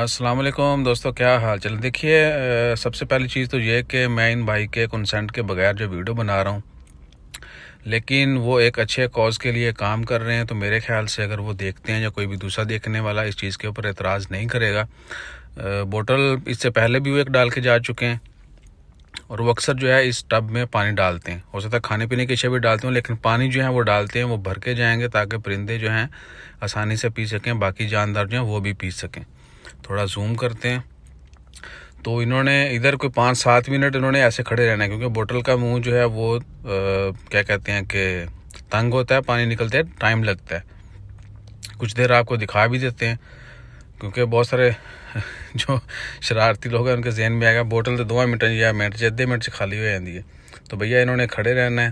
السلام علیکم دوستو، کیا حال چل؟ دیکھیے، سب سے پہلی چیز تو یہ کہ میں ان بھائی کے کنسنٹ کے بغیر جو ویڈیو بنا رہا ہوں، لیکن وہ ایک اچھے کاز کے لیے کام کر رہے ہیں، تو میرے خیال سے اگر وہ دیکھتے ہیں یا کوئی بھی دوسرا دیکھنے والا اس چیز کے اوپر اعتراض نہیں کرے گا۔ بوٹل اس سے پہلے بھی وہ ایک ڈال کے جا چکے ہیں، اور وہ اکثر جو ہے اس ٹب میں پانی ڈالتے ہیں۔ ہو سکتا ہے کھانے پینے کی اشیاء بھی ڈالتے ہیں، لیکن پانی جو ہے وہ ڈالتے ہیں، وہ بھر کے جائیں گے تاکہ پرندے جو ہیں آسانی سے پی سکیں، باقی جاندار جو ہیں وہ بھی پی سکیں۔ تھوڑا زوم کرتے ہیں تو انہوں نے ادھر کوئی 5-7 منٹ انہوں نے ایسے کھڑے رہنا ہے، کیونکہ بوٹل کا منہ جو ہے وہ کیا کہتے ہیں کہ تنگ ہوتا ہے، پانی نکلتے ہیں ٹائم لگتا ہے۔ کچھ دیر آپ کو دکھا بھی دیتے ہیں، کیونکہ بہت سارے جو شرارتی لوگ ہیں ان کے ذہن میں آئے گا بوٹل تو 2 منٹ یا منٹ سے 1.5 منٹ سے خالی ہو جاتی ہے، تو بھیا انہوں نے کھڑے رہنا ہے۔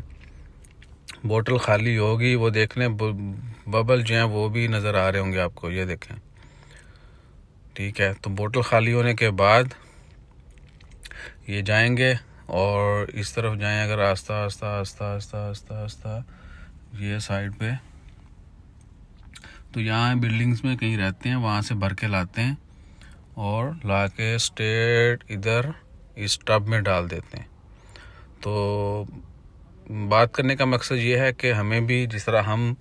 بوٹل خالی ہوگی، وہ دیکھ لیں ببل جو ہیں وہ بھی نظر آ رہے ہوں گے آپ کو، یہ دیکھیں، ٹھیک ہے۔ تو بوٹل خالی ہونے کے بعد یہ جائیں گے اور اس طرف جائیں، اگر آہستہ آہستہ آہستہ آہستہ آہستہ آہستہ یہ سائڈ پہ، تو یہاں بلڈنگز میں کہیں رہتے ہیں، وہاں سے بھر کے لاتے ہیں اور لا کے اسٹیٹ ادھر اس ٹب میں ڈال دیتے ہیں۔ تو بات کرنے کا مقصد یہ ہے کہ ہمیں بھی جس طرح ہم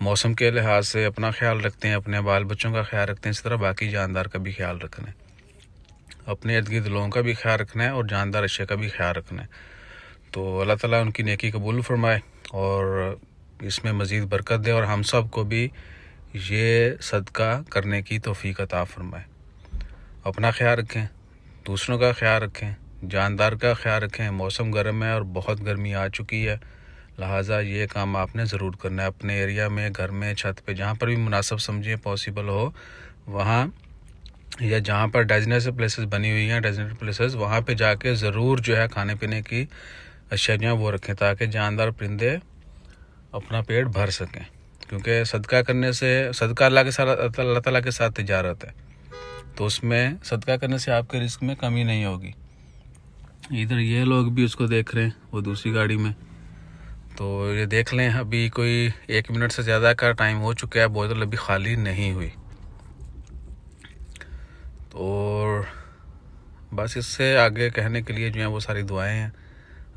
موسم کے لحاظ سے اپنا خیال رکھتے ہیں، اپنے بال بچوں کا خیال رکھتے ہیں، اس طرح باقی جاندار کا بھی خیال رکھنا ہے، اپنے ارد گرد لوگوں کا بھی خیال رکھنا ہے اور جاندار اشیاء کا بھی خیال رکھنا ہے۔ تو اللہ تعالیٰ ان کی نیکی قبول فرمائے اور اس میں مزید برکت دے، اور ہم سب کو بھی یہ صدقہ کرنے کی توفیق عطا فرمائے۔ اپنا خیال رکھیں، دوسروں کا خیال رکھیں، جاندار کا خیال رکھیں۔ موسم گرم ہے اور بہت گرمی آ چکی ہے، لہٰذا یہ کام آپ نے ضرور کرنا ہے اپنے ایریا میں، گھر میں، چھت پہ، جہاں پر بھی مناسب سمجھیں، پاسبل ہو وہاں، یا جہاں پر ڈیزنیٹڈ پلیسز بنی ہوئی ہیں، ڈیزنیٹڈ پلیسز، وہاں پہ جا کے ضرور جو ہے کھانے پینے کی اشیاء جو ہیں وہ رکھیں، تاکہ جاندار پرندے اپنا پیٹ بھر سکیں، کیونکہ صدقہ کرنے سے، صدقہ اللہ تعالیٰ کے ساتھ تجارت ہے، تو اس میں صدقہ کرنے سے آپ کے رزق میں کمی نہیں ہوگی۔ ادھر یہ لوگ بھی اس کو دیکھ رہے ہیں، وہ دوسری گاڑی میں، تو یہ دیکھ لیں ابھی کوئی 1 منٹ سے زیادہ کا ٹائم ہو چکا ہے، بوتل ابھی خالی نہیں ہوئی۔ اور بس اس سے آگے کہنے کے لیے جو ہیں وہ ساری دعائیں ہیں۔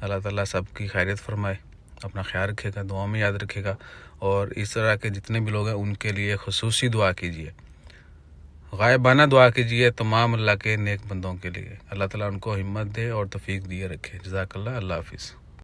اللہ تعالیٰ سب کی خیریت فرمائے، اپنا خیال رکھے گا، دعاؤں میں یاد رکھے گا، اور اس طرح کے جتنے بھی لوگ ہیں ان کے لیے خصوصی دعا کیجیے، غائبانہ دعا کیجیے تمام اللہ کے نیک بندوں کے لیے۔ اللہ تعالیٰ ان کو ہمت دے اور توفیق دیے رکھے۔ جزاک اللہ، اللہ حافظ۔